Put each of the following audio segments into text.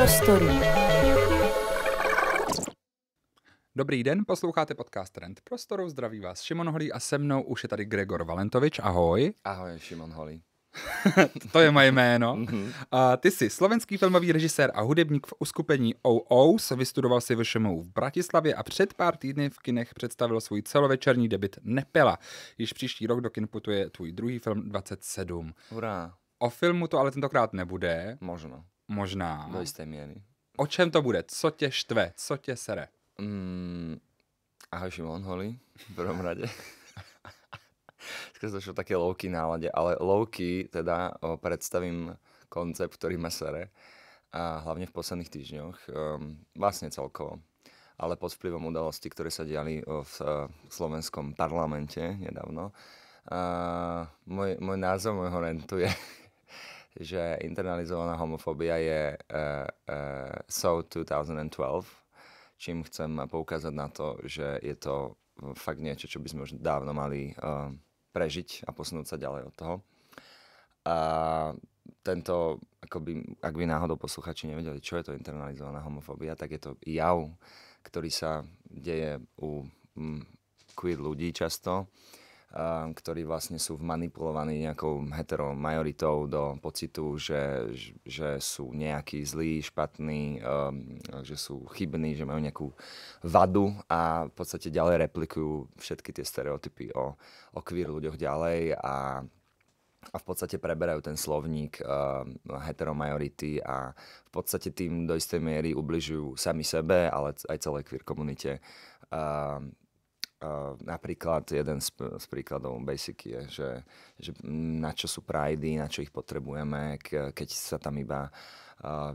prostoru. Dobrý den, posloucháte podcast Trend Prostoru, zdraví vás Šimon Holý a se mnou už je tady Gregor Valentovič, ahoj. Ahoj, Šimon Holý. To je moje jméno. Ty jsi slovenský filmový režisér a hudebník v uskupení OOS, vystudoval si VŠMU v Bratislavě a před pár týdny v kinech představil svůj celovečerní debut Nepela. Již příští rok do kin putuje tvůj druhý film 27. Hurá. O filmu to ale tentokrát nebude. Možná. Do isté miery. O čem to bude? Co tě štve? Co tě sere? Ahoj, Šimon Holý, v prvom rade. Skôr došlo také low-key nálade, ale low-key teda predstavím koncept, ktorý ma sere. A hlavne v posledných týždňoch, vlastne celkovo. Ale pod vplyvom udalostí, ktoré sa diali v slovenskom parlamente nedávno. Môj názov môjho rentu je, že internalizovaná homofóbia je So 2012, čím chcem poukázať na to, že je to fakt niečo, čo by sme už dávno mali prežiť a posunúť sa ďalej od toho. A tento, akoby, ak by náhodou posluchači nevedeli, čo je to internalizovaná homofóbia, tak je to jav, ktorý sa deje u queer ľudí často, ktorí vlastne sú manipulovaní nejakou heteromajoritou do pocitu, že sú nejakí zlí, špatní, že sú chybní, že majú nejakú vadu a v podstate ďalej replikujú všetky tie stereotypy o queer ľuďoch ďalej a v podstate preberajú ten slovník heteromajority a v podstate tým do istej miery ubližujú sami sebe, ale aj celej queer komunite. Napríklad jeden z príkladov basic je, že na čo sú pridey, na čo ich potrebujeme, keď sa tam iba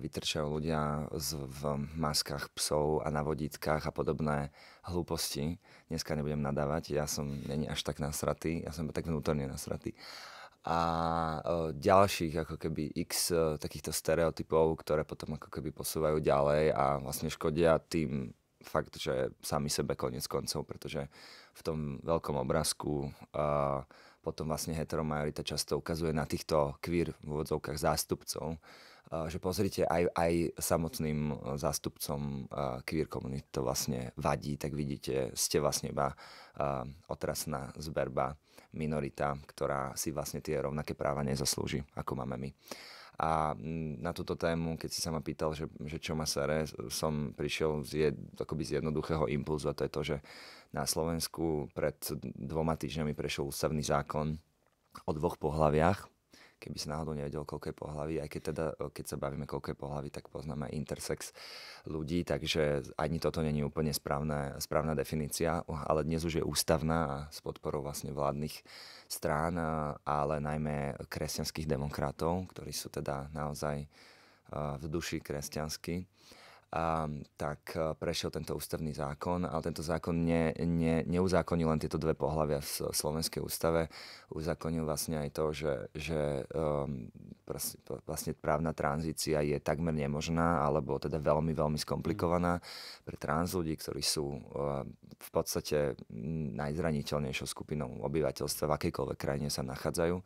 vytrčajú ľudia v maskách psov a na vodítkach a podobné hlúposti. Dneska nebudem nadávať, ja som není až tak nasratý, ja som tak vnútorne nasratý. A ďalších ako keby x takýchto stereotypov, ktoré potom ako keby posúvajú ďalej a vlastne škodia tým fakt, že sami sebe koniec koncov, pretože v tom veľkom obrázku potom vlastne heteromajorita často ukazuje na týchto queer v úvodzovkách zástupcov, že pozrite aj samotným zástupcom queer komunity to vlastne vadí, tak vidíte, ste vlastne iba otrasná zberba, minorita, ktorá si vlastne tie rovnaké práva nezaslúži, ako máme my. A na túto tému, keď si sa ma pýtal, že čo ma sere, som prišiel z jednoduchého impulzu a to je to, že na Slovensku pred 2 týždňami prešiel ústavný zákon o 2 pohlaviach. Keby si náhodou nevedel, koľko je pohlaví, aj keď sa bavíme, koľko je pohlaví, tak poznáme intersex ľudí, takže ani toto nie je úplne správna definícia, ale dnes už je ústavná a s podporou vlastne vládnych strán, ale najmä kresťanských demokratov, ktorí sú teda naozaj v duši kresťanskí. Tak prešiel tento ústavný zákon, ale tento zákon neuzákonil len tieto 2 pohlavia v slovenskej ústave, uzákonil vlastne aj to, že vlastne právna tranzícia je takmer nemožná, alebo teda veľmi, veľmi skomplikovaná pre trans ľudí, ktorí sú v podstate najzraniteľnejšou skupinou obyvateľstva v akejkoľvek krajine sa nachádzajú.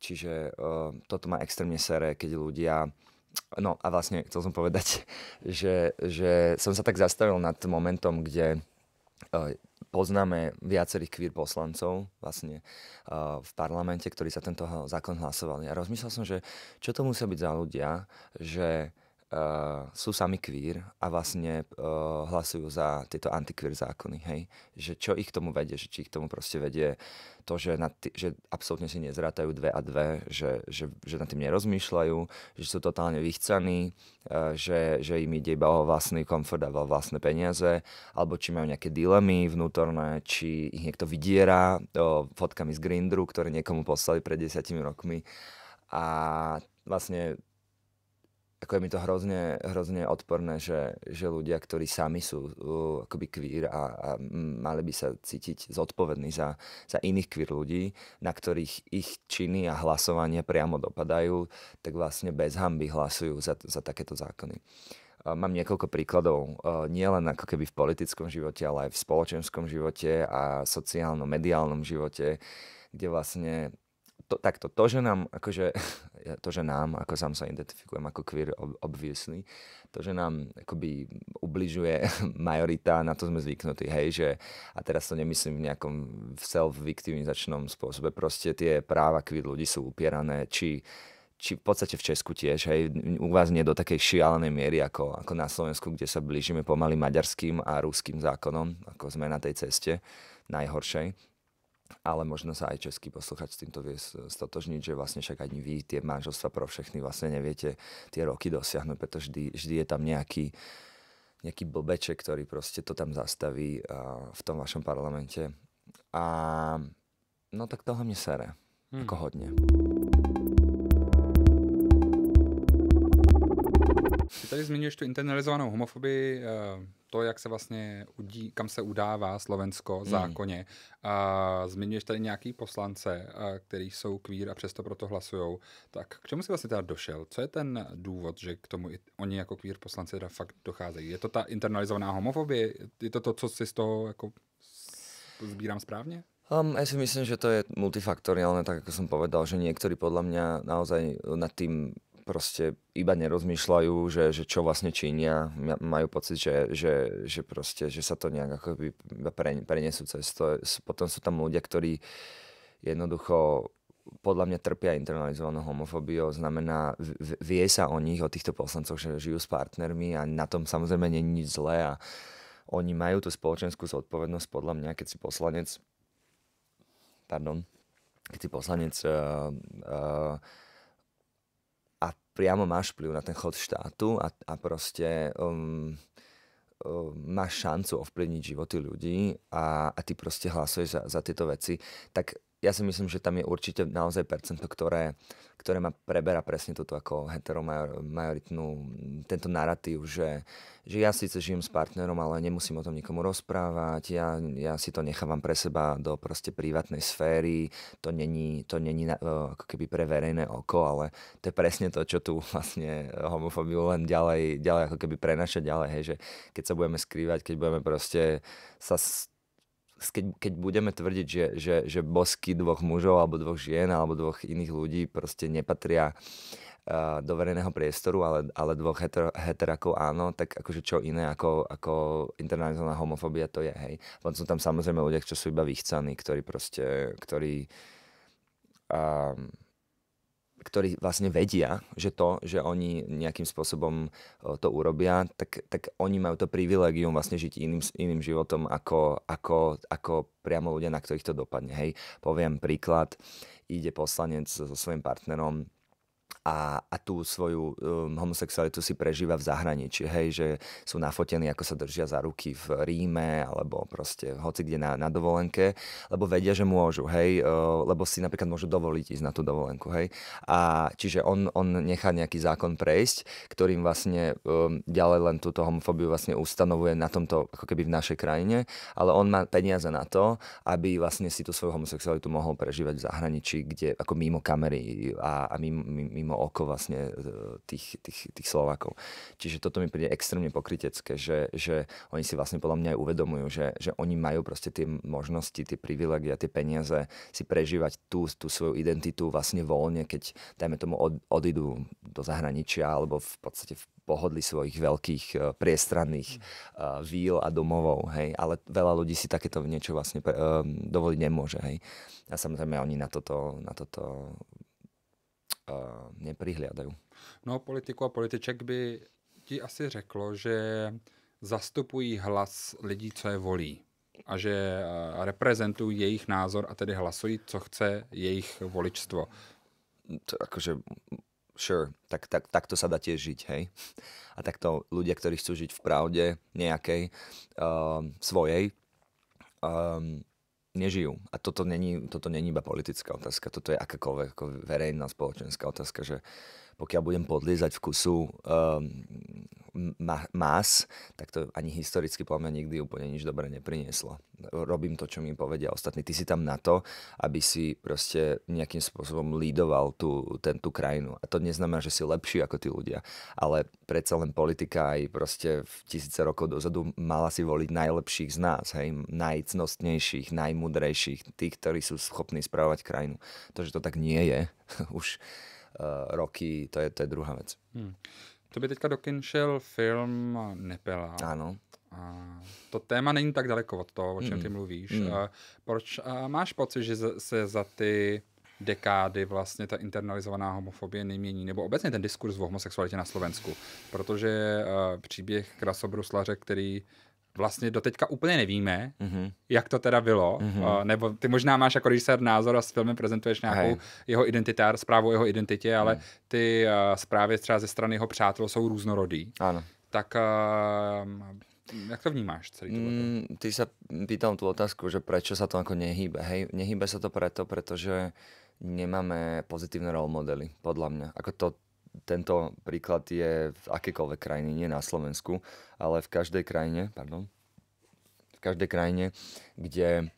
Čiže toto ma extrémne sere, keď ľudia. No a vlastne chcel som povedať, že som sa tak zastavil nad momentom, kde poznáme viacerých queer poslancov vlastne v parlamente, ktorí sa tento zákon hlasovali. A rozmyslel som, že čo to musia byť za ľudia, že sú sami queer a vlastne hlasujú za tieto anti-queer zákony, hej? Že čo ich k tomu vedie, že či ich k tomu proste vedie to, že absolútne si nezrátajú 2 a 2, že nad tým nerozmýšľajú, že sú totálne vychcaní, že im ide iba o vlastný komfort a o vlastné peniaze, alebo či majú nejaké dilemy vnútorné, či ich niekto vydiera fotkami z Grindru, ktoré niekomu poslali pred 10 rokmi. A vlastne ako je mi to hrozne odporné, že ľudia, ktorí sami sú akoby queer a mali by sa cítiť zodpovední za iných queer ľudí, na ktorých ich činy a hlasovania priamo dopadajú, tak vlastne bez hanby hlasujú za takéto zákony. Mám niekoľko príkladov, nielen ako keby v politickom živote, ale aj v spoločenskom živote a sociálno-mediálnom živote, kde vlastne to, že nám, akože, to, že nám, ako sám sa identifikujem ako queer, obviously, to, že nám akoby ubližuje majorita, na to sme zvyknutí, hej, že, a teraz to nemyslím v nejakom self-viktimizačnom spôsobe, proste tie práva queer ľudí sú upierané, či v podstate v Česku tiež, hej, u vás nie do takej šialenej miery ako na Slovensku, kde sa blížime pomaly maďarským a ruským zákonom, ako sme na tej ceste najhoršej. Ale možno sa aj český posluchač s týmto vie stotožniť, že vlastne však ani vy tie manželstva pro všechny vlastne neviete tie roky dosiahnuť, pretože vždy je tam nejaký blbeček, ktorý proste to tam zastaví v tom vašom parlamente. A no tak toho mne sere. Ako hodne. Ty tady zmiňuješ tu internalizovanou homofobii, to, jak se vlastně kam se udává Slovensko zákonně. Zmiňuješ tady nějaký poslance, který jsou queer a přesto proto hlasujou. Tak k čemu jsi vlastně teda došel? Co je ten důvod, že k tomu oni jako queer poslanci teda fakt docházejí? Je to ta internalizovaná homofobie? Je to to, co si z toho jako sbírám správně? Ja si myslím, že to je multifaktoriálne, tak ako som povedal, že niektorí podľa mňa naozaj nad tým proste iba nerozmýšľajú, že čo vlastne činia. Majú pocit, že proste, že sa to nejak ako iba prenesú cez to. Potom sú tam ľudia, ktorí jednoducho podľa mňa trpia internalizovanou homofóbiou. Znamená, vie sa o nich, o týchto poslancoch, že žijú s partnermi a na tom samozrejme nie je nič zlé a oni majú tú spoločenskú zodpovednosť podľa mňa, keď si poslanec a priamo máš vplyv na ten chod štátu a proste máš šancu ovplyvniť životy ľudí a ty proste hlasuješ za tieto veci, tak ja si myslím, že tam je určite naozaj percento, ktoré ma preberá presne túto ako heteromajoritnú, tento narratív, že ja síce žijem s partnerom, ale nemusím o tom nikomu rozprávať, ja si to nechávam pre seba do proste privátnej sféry, to není ako keby pre verejné oko, ale to je presne to, čo tu vlastne homofóbiu len ďalej ako keby prenaša ďalej, hej, že keď sa budeme skrývať, keď budeme proste keď budeme tvrdiť, že bosky dvoch mužov alebo dvoch žien alebo dvoch iných ľudí proste nepatria do verejného priestoru, ale dvoch heterákov áno, tak akože čo iné ako internalizovaná homofóbia to je, hej. Potom sú tam samozrejme ľudia, čo sú iba vychcaní, ktorí vlastne vedia, že oni nejakým spôsobom to urobia, tak oni majú to privilégium vlastne žiť iným životom ako priamo ľudia, na ktorých to dopadne. Hej. Poviem príklad, ide poslanec so svojím partnerom a tú svoju homosexualitu si prežíva v zahraničí, hej, že sú nafotení, ako sa držia za ruky v Ríme, alebo proste hoci kde na dovolenke, lebo vedia, že môžu, hej, lebo si napríklad môžu dovoliť ísť na tú dovolenku, hej. A čiže on nechá nejaký zákon prejsť, ktorým vlastne ďalej len túto homofóbiu vlastne ustanovuje na tomto, ako keby v našej krajine, ale on má peniaze na to, aby vlastne si tú svoju homosexualitu mohol prežívať v zahraničí, kde ako mimo kamery a mimo oko vlastne tých Slovákov. Čiže toto mi príde extrémne pokrytecké, že oni si vlastne podľa mňa aj uvedomujú, že oni majú proste tie možnosti, tie privilégia, tie peniaze si prežívať tú svoju identitu vlastne voľne, keď dajme tomu odídu do zahraničia alebo v podstate v pohodli svojich veľkých priestranných víl a domovov, hej. Ale veľa ľudí si takéto niečo vlastne dovoliť nemôže, hej. A samozrejme oni na toto neprihliadajú. No, politiku a političek by ti asi řeklo, že zastupují hlas lidí, co je volí. A že reprezentují jejich názor a tedy hlasují, co chce jejich voličstvo. To akože, sure, tak to sa dá tiež žiť, hej. A takto ľudia, ktorí chcú žiť v pravde nejakej svojej, nežijú. A toto není iba politická otázka, toto je akákoľvek ako verejná spoločenská otázka, že pokiaľ budem podliezať vkusu más, tak to ani historicky podľa mňa nikdy úplne nič dobré neprinieslo. Robím to, čo mi povedia ostatní. Ty si tam na to, aby si proste nejakým spôsobom lídoval tú krajinu. A to neznamená, že si lepší ako tí ľudia. Ale predsa len politika aj proste v tisíce rokov dozadu mala si voliť najlepších z nás, hej, najcnostnejších, najmudrejších, tých, ktorí sú schopní spravovať krajinu. To, že to tak nie je, už roky, to je druhá vec. To by teďka do kin šel film Nepela. Áno. A to téma není tak daleko od toho, o čem ty mluvíš. Proč máš pocit, že se za ty dekády vlastně ta internalizovaná homofobie nemění, nebo obecně ten diskurs o homosexualitě na Slovensku? Protože příběh krasobruslaře, který vlastně doteďka úplně nevíme, jak to teda bylo, nebo ty možná máš jako režisér názor a s filmem prezentuješ nějakou jeho zprávu o jeho identitě, ale ty zprávy třeba ze strany jeho přátel jsou různorodý. Áno. Tak jak to vnímáš celý tohle? Ty sa pýtal tú otázku, že prečo sa to ako nehýbe. Hej, nehýbe sa to pretože nemáme pozitívne role modely, podľa mňa. Tento príklad je v akékoľvek krajine, nie na Slovensku, ale v každej krajine, kde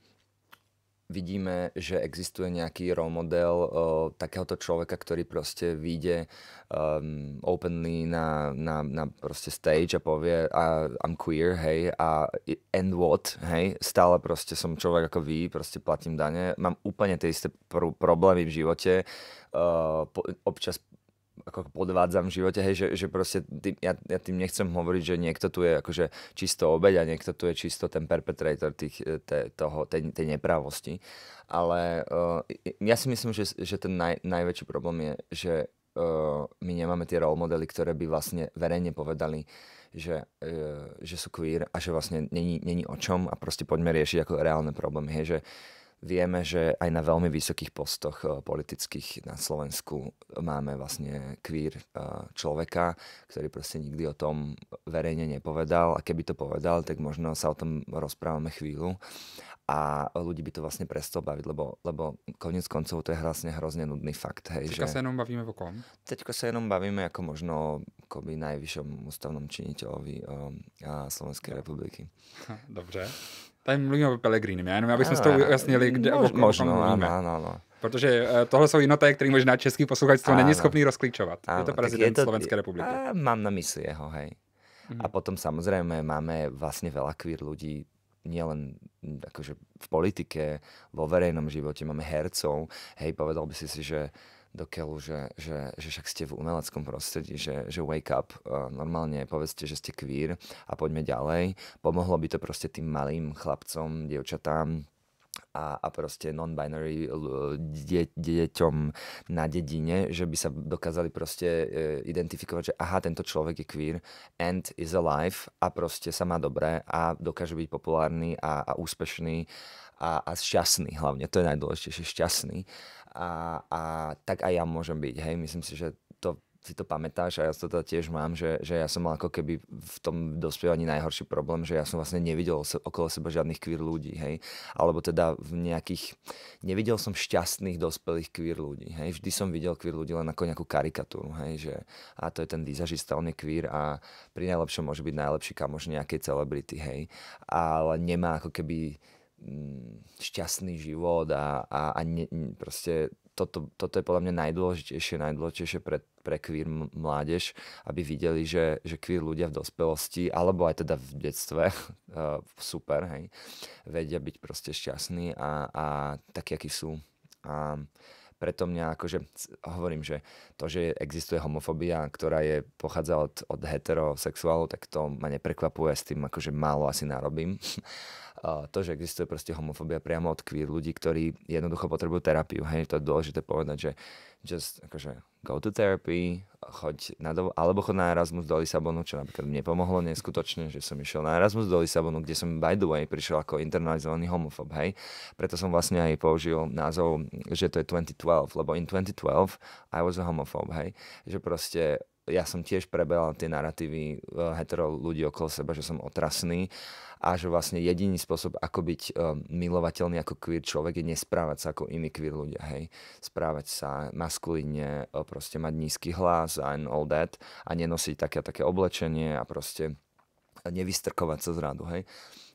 vidíme, že existuje nejaký role model takéhoto človeka, ktorý proste vyjde openly na proste stage a povie I'm queer, hej, and what, hej, stále proste som človek ako vy, proste platím dane, mám úplne tie isté problémy v živote, občas ako podvádzam v živote, hej, že proste ja tým nechcem hovoriť, že niekto tu je akože čisto obeť a niekto tu je čisto ten perpetrator tej neprávosti. Ale ja si myslím, že ten najväčší problém je, že my nemáme tie role modely, ktoré by vlastne verejne povedali, že sú queer a že vlastne není o čom a proste poďme riešiť ako reálne problémy. Hej, že vieme, že aj na veľmi vysokých postoch politických na Slovensku máme vlastne queer človeka, ktorý proste nikdy o tom verejne nepovedal a keby to povedal, tak možno sa o tom rozprávame chvíľu a ľudí by to vlastne prestalo baviť, lebo koniec koncov to je vlastne hrozne nudný fakt. Hej, Teďka sa jenom bavíme o kom? Teďka sa jenom bavíme ako možno akoby najvyššom ústavnom činiteľovi Slovenskej republiky. Dobře. Tady mluvíme o Pellegrinem, jenom abychom s tou ujasnili, kde možno, mluvíme. Áno. Protože tohle jsou jednoty, který možná český posluchačstvo není schopný rozklíčovat. Je to prezident Slovenskej republiky. Mám na mysli jeho, hej. A potom samozrejme máme vlastne veľa queer ľudí, nielen akože v politike, vo verejnom živote, máme hercov. Hej, povedal by si, že do keľu, že však ste v umeleckom prostredí, že wake up, normálne povedzte, že ste queer a poďme ďalej. Pomohlo by to proste tým malým chlapcom, dievčatám a proste non-binary deťom na dedine, že by sa dokázali proste identifikovať, že aha, tento človek je queer and is alive a proste sa má dobré a dokáže byť populárny a úspešný a šťastný hlavne. To je najdôležitejšie, šťastný. A tak aj ja môžem byť, hej, myslím si, že si to pamätáš a ja to tiež mám, že ja som mal ako keby v tom dospievaní najhorší problém, že ja som vlastne nevidel okolo seba žiadnych queer ľudí, hej, alebo teda nevidel som šťastných dospelých queer ľudí, hej, vždy som videl queer ľudí len ako nejakú karikatúru, hej, že to je ten vizažista, on je queer a pri najlepšom môže byť najlepší kamoš nejakej celebrity, hej, ale nemá ako keby šťastný život a proste toto je podľa mňa najdôležitejšie pre queer mládež, aby videli, že queer ľudia v dospelosti, alebo aj teda v detstve, super, hej, vedia byť proste šťastní a takí, akí sú. A preto mňa akože hovorím, že to, že existuje homofóbia, ktorá pochádza od heterosexuálov, tak to ma neprekvapuje, s tým akože málo asi narobím. To, že existuje proste homofóbia priamo od queer ľudí, ktorí jednoducho potrebujú terapiu. Hej, to je dôležité povedať, že just akože go to therapy, alebo choď na Erasmus do Lisabonu, čo napríklad mne pomohlo neskutočne, že som išiel na Erasmus do Lisabonu, kde som by the way prišiel ako internalizovaný homofób, hej. Preto som vlastne aj použil názov, že to je 2012, lebo in 2012 I was a homophobe, hej. Že proste ja som tiež preberal tie narratívy hetero ľudí okolo seba, že som otrasný a že vlastne jediný spôsob, ako byť milovateľný ako queer človek, je nesprávať sa ako iní queer ľudia, hej. Správať sa maskulínne, proste mať nízky hlas and all that a nenosiť také oblečenie a proste nevystrkovať sa z radu, hej.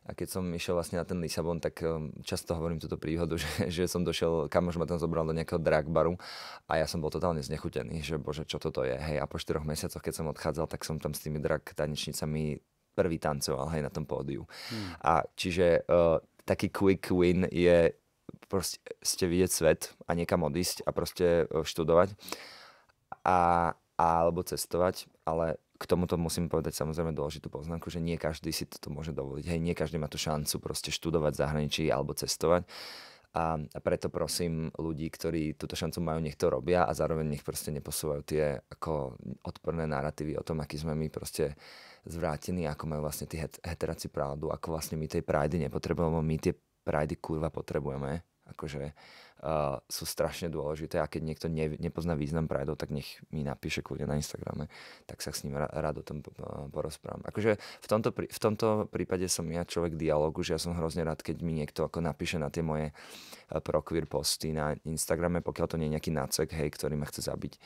A keď som išiel vlastne na ten Lisabon, tak často hovorím túto príhodu, že som došiel, kamoš ma tam zobral do nejakého drag baru a ja som bol totálne znechutený, že bože, čo toto je, hej. A po 4 mesiacoch, keď som odchádzal, tak som tam s tými drag tanečnicami prvý tancoval, hej, na tom pódiu. A čiže taký quick win je proste ste vidieť svet a niekam odísť a proste študovať alebo cestovať, ale k tomuto musím povedať samozrejme dôležitú poznámku, že nie každý si toto môže dovoliť. Hej, nie každý má tú šancu proste študovať v zahraničí alebo cestovať. A preto prosím ľudí, ktorí túto šancu majú, nech to robia a zároveň nech proste neposúvajú tie ako odporné narratívy o tom, aký sme my proste zvrátení, ako majú vlastne tí heteráci pravdu, ako vlastne my tej prajdy nepotrebujeme, my tie prajdy kurva potrebujeme. Akože sú strašne dôležité a keď niekto nepozná význam Prideov, tak nech mi napíše kľudne na Instagrame, tak sa s ním rád o tom porozprávam. Akože v tomto prípade som ja človek dialogu, že ja som hrozne rád, keď mi niekto ako napíše na tie moje pro-queer posty na Instagrame, pokiaľ to nie je nejaký nácek, hej, ktorý ma chce zabiť,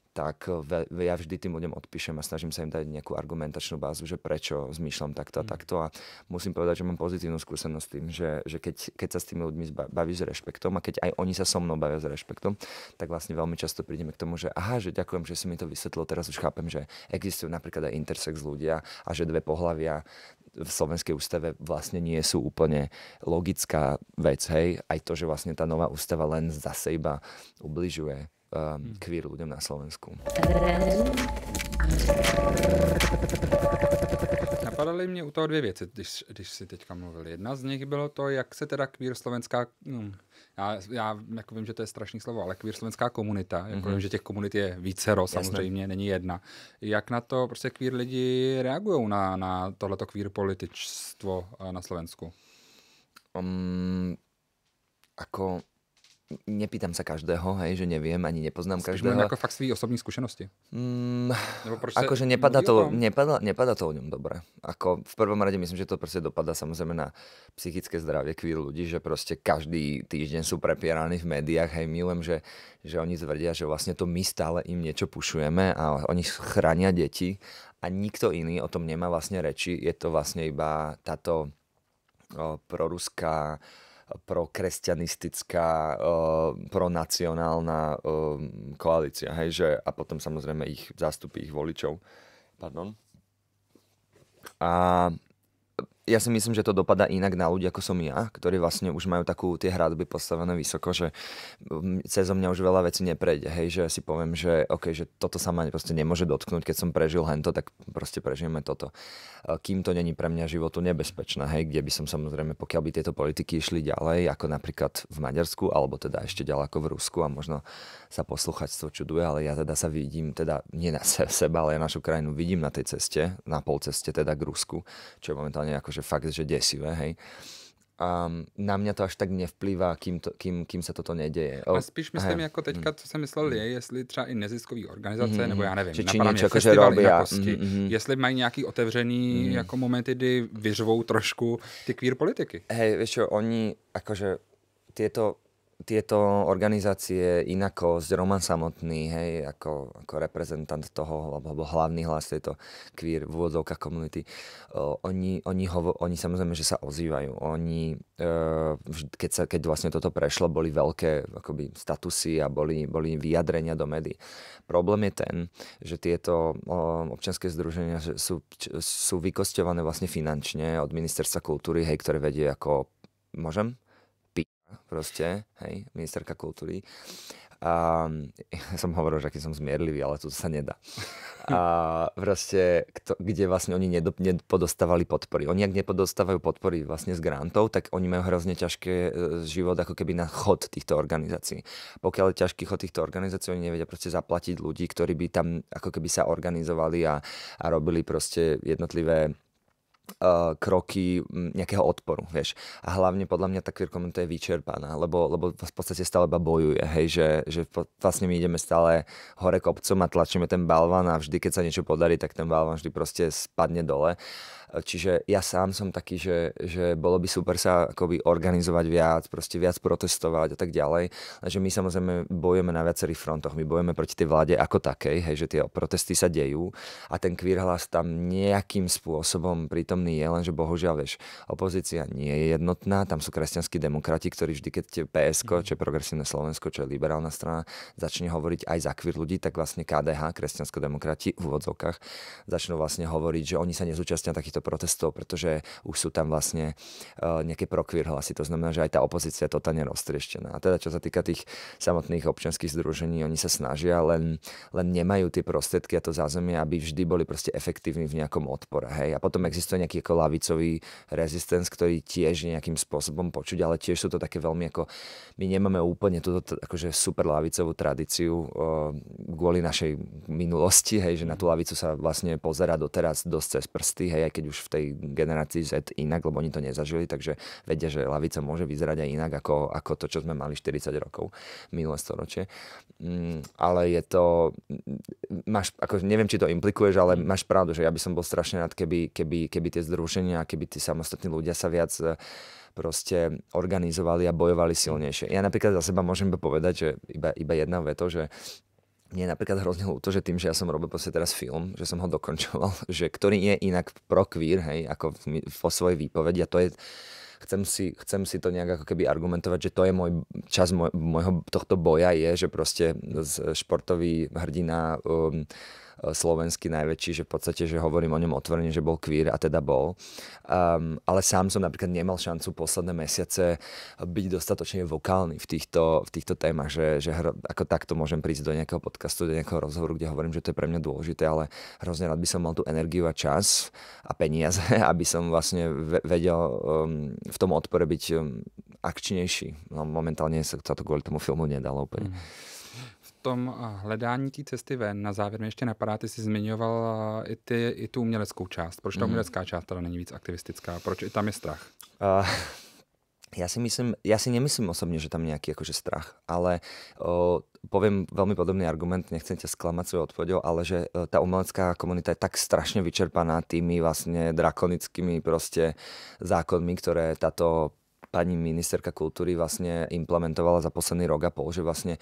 tak ja vždy tým ľuďom odpíšem a snažím sa im dať nejakú argumentačnú bázu, že prečo zmýšľam takto a takto. A musím povedať, že mám pozitívnu skúsenosť s tým, že keď sa s tými ľuďmi bavíš s rešpektom a keď aj oni sa so mnou bavia s rešpektom, tak vlastne veľmi často prídeme k tomu, že aha, že ďakujem, že si mi to vysvetlil, teraz už chápem, že existujú napríklad aj intersex ľudia a že dve pohlavia v Slovenskej ústave vlastne nie sú úplne logická vec, hej. Aj to, že vlastne tá nová ústava len zase iba ubližuje queer ľuďom na Slovensku. Napadaly mě u toho dvě věci, když si teďka mluvil. Jedna z nich bylo to, jak se teda queer slovenská, já jako vím, že to je strašný slovo, ale queer slovenská komunita, jako vím, že těch komunit je vícero, samozřejmě, není jedna. Jak na to prostě queer lidi reagují na tohleto queer političstvo na Slovensku? Nepýtam sa každého, hej, že neviem, ani nepoznám každého. Spíš ako fakt svý osobní skúsenosti. Akože nepadá to ľuďom dobre. Ako v prvom rade myslím, že to proste dopadá samozrejme na psychické zdravie queer ľudí, že proste každý týždeň sú prepieraní v médiách, hej, milujem, že oni tvrdia, že vlastne to my stále im niečo pušujeme a oni chránia deti a nikto iný o tom nemá vlastne reči. Je to vlastne iba táto proruská, prokresťanistická, pronacionálna koalícia, hej, že, a potom samozrejme ich zástupy, ich voličov. Pardon. A ja si myslím, že to dopadá inak na ľudí, ako som ja, ktorí vlastne už majú tie hradby postavené vysoko, že cezo mňa už veľa vecí neprejde, hej, že si poviem, že OK, že toto sa ma proste nemôže dotknúť, keď som prežil hento, tak proste prežijeme toto. Kým to není pre mňa životu nebezpečné, hej, kde by som samozrejme, pokiaľ by tieto politiky išli ďalej, ako napríklad v Maďarsku, alebo teda ešte ďalej ako v Rusku a možno sa posluchačstvo čuduje, ale ja teda sa vidím, teda nie na seba, ale ja našu krajinu vidím na tej ceste, na polceste teda k Rusku, čo je momentálne akože fakt, že desivé, hej. Na mňa to až tak nevplývá, kým sa toto neděje. A spíš myslím, jako teďka, co jsem myslel, je, jestli třeba i neziskový organizace, nebo já nevím, či napadá mě festival Inakosti, jestli mají nějaký otevřený jako momenty, kdy vyřvou trošku ty queer politiky. Hej, vieš čo, oni akože tieto organizácie, Inakosť, Roman samotný, hej, ako reprezentant toho, alebo hlavný hlas tejto queer v úvodzovkách komunity, oni samozrejme, že sa ozývajú. Oni, keď vlastne toto prešlo, boli veľké akoby statusy a boli vyjadrenia do médií. Problém je ten, že tieto občianske združenia sú vykosťované vlastne finančne od Ministerstva kultúry, hej, ktoré vedie ako, môžem? Proste, hej, ministerka kultúry. Ja som hovoril, že aký som zmierlivý, ale to sa nedá. A proste, kde vlastne oni nepodostávali podpory. Oni, ak nepodostávajú podpory vlastne z grantov, tak oni majú hrozne ťažké život ako keby na chod týchto organizácií. Pokiaľ je ťažký chod týchto organizácií, oni nevedia proste zaplatiť ľudí, ktorí by tam ako keby sa organizovali a robili proste jednotlivé kroky nejakého odporu, vieš. A hlavne podľa mňa tá queer komunita je vyčerpaná, lebo v podstate stále iba bojuje, hej, že vlastne my ideme stále hore kopcom a tlačíme ten balván a vždy, keď sa niečo podarí, tak ten balván vždy proste spadne dole. Čiže ja sám som taký, že bolo by super sa akoby organizovať viac, proste viac protestovať a tak ďalej. Takže my samozrejme bojujeme na viacerých frontoch. My bojujeme proti tej vláde ako takej, hej, že tie protesty sa dejú a ten queer hlas tam nejakým spôsobom prítomný je, lenže bohužiaľ, vieš, opozícia nie je jednotná, tam sú kresťanskí demokrati, ktorí vždy, keď PSK, čo je Progresívne Slovensko, čo je liberálna strana, začne hovoriť aj za queer ľudí, tak vlastne KDH, kresťansko-demokrati v úvodzovkách, začnú vlastne hovoriť, že oni sa nezúčastnia takýchto protestov, pretože už sú tam vlastne nejaké pro-queer hlasy. To znamená, že aj tá opozícia je totálne roztrieštená. A teda čo sa týka tých samotných občianskych združení, oni sa snažia, len nemajú tie prostriedky a to zázemie, aby vždy boli proste efektívni v nejakom odpore. Hej. A potom existuje nejaký ako lavicový rezistens, ktorý tiež nejakým spôsobom počuť, ale tiež sú to také veľmi ako my nemáme úplne túto akože super lavicovú tradíciu kvôli našej minulosti, hej, že na tú lavicu sa vlastne pozerá doteraz dosť cez prsty, hej, aj keď už v tej generácii Z inak, lebo oni to nezažili, takže vedia, že lavica môže vyzerať aj inak ako to, čo sme mali 40 rokov minulé storočie. Ale je to ako neviem, či to implikuješ, ale máš pravdu, že ja by som bol strašne rád, keby tie združenia, keby tí samostatní ľudia sa viac proste organizovali a bojovali silnejšie. Ja napríklad za seba môžem povedať, že iba jedna veto, že mne je napríklad hrozne ľúto, že tým, že ja som robil proste teraz film, že som ho dokončoval, že ktorý je inak pro-queer, hej, ako vo svojej výpovedi a to je chcem si to nejak ako keby argumentovať, že to je čas môjho tohto boja je, že proste športový hrdina slovenský najväčší, že v podstate, že hovorím o ňom otvorene, že bol queer a teda bol. Ale sám som napríklad nemal šancu posledné mesiace byť dostatočne vokálny v týchto témach, že ako takto môžem prísť do nejakého podcastu, do nejakého rozhovoru, kde hovorím, že to je pre mňa dôležité, ale hrozne rád by som mal tú energiu a čas a peniaze, aby som vlastne vedel v tom odpore byť akčnejší. No, momentálne sa to kvôli tomu filmu nedalo úplne. V tom hledání té cesty ven, na závěr mě ještě napadá, ty jsi zmiňoval i tu uměleckou část. Proč ta umělecká část teda není víc aktivistická? Proč i tam je strach? Ja si nemyslím osobne, že tam nejaký akože strach, ale poviem veľmi podobný argument, nechcem ťa sklamať svojou odpoveďou, ale že tá umelecká komunita je tak strašne vyčerpaná tými vlastne drakonickými proste zákonmi, ktoré táto pani ministerka kultúry vlastne implementovala za posledný rok a pol, že vlastne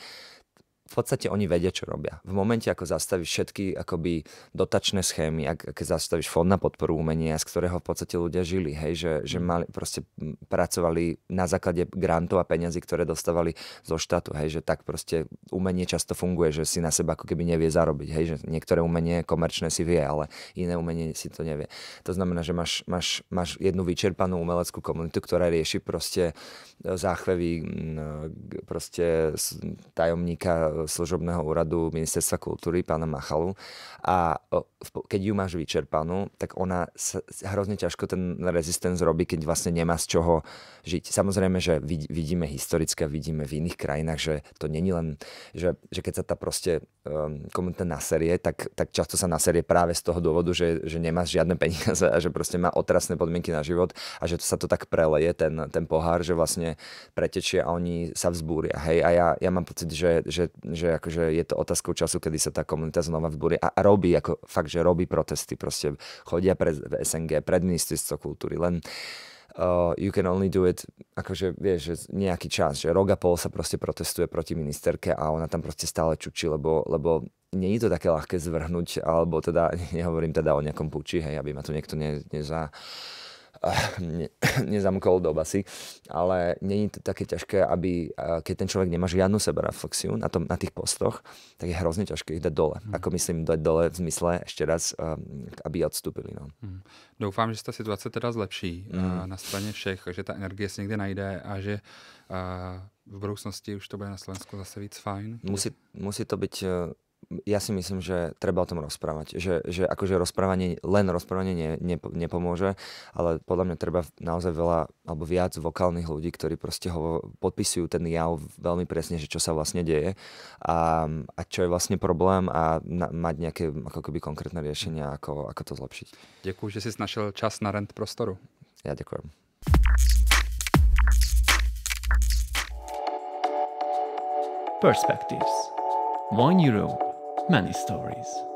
v podstate oni vedia, čo robia. V momente, ako zastavíš všetky akoby dotačné schémy, keď zastavíš fond na podporu umenia, z ktorého v podstate ľudia žili, hej, že mali, proste pracovali na základe grantov a peňazí, ktoré dostávali zo štátu, hej, že tak proste umenie často funguje, že si na seba ako keby nevie zarobiť, hej, že niektoré umenie komerčné si vie, ale iné umenie si to nevie. To znamená, že máš jednu vyčerpanú umeleckú komunitu, ktorá rieši proste záchvevy proste tajomníka služobného úradu Ministerstva kultúry, pána Machalu. A keď ju máš vyčerpanú, tak ona hrozne ťažko ten rezistens robí, keď vlastne nemá z čoho žiť. Samozrejme, že vidíme historicky, vidíme v iných krajinách, že to není len, že keď sa tá proste komunita naserie, tak často sa naserie práve z toho dôvodu, že nemá žiadne peniaze a že proste má otrasné podmienky na život a že sa to tak preleje, ten pohár, že vlastne pretečie a oni sa vzbúria. Hej? A ja mám pocit, že akože je to otázkou času, kedy sa tá komunita znova vzbúri a robí, ako fakt, že robí protesty, proste chodia pred SNG, pred Ministerstvo kultúry, len you can only do it, akože vieš, že nejaký čas, že rok a pol sa proste protestuje proti ministerke a ona tam proste stále čučí, lebo nie je to také ľahké zvrhnúť, alebo teda, nehovorím teda o nejakom puči, hej, aby ma tu niekto nezamkol do basy, ale nie je to také ťažké, aby keď ten človek nemá žiadnu sebereflexiu na tých postoch, tak je hrozne ťažké ich dať dole. Ako myslím dať dole v zmysle ešte raz, aby odstúpili. No. Doufám, že se ta situace teda zlepší na straně všech, že ta energie se někde najde a že v budoucnosti už to bude na Slovensku zase víc fajn. Musí to byť ja si myslím, že treba o tom rozprávať. Že akože len rozprávanie nepomôže, ale podľa mňa treba naozaj veľa alebo viac vokálnych ľudí, ktorí proste podpisujú ten jav veľmi presne, že čo sa vlastne deje a čo je vlastne problém a mať nejaké ako keby konkrétne riešenia, ako to zlepšiť. Děkuji, že jsi našel čas na Rent prostoru. Ja ďakujem. Perspectives. One Europe, many stories.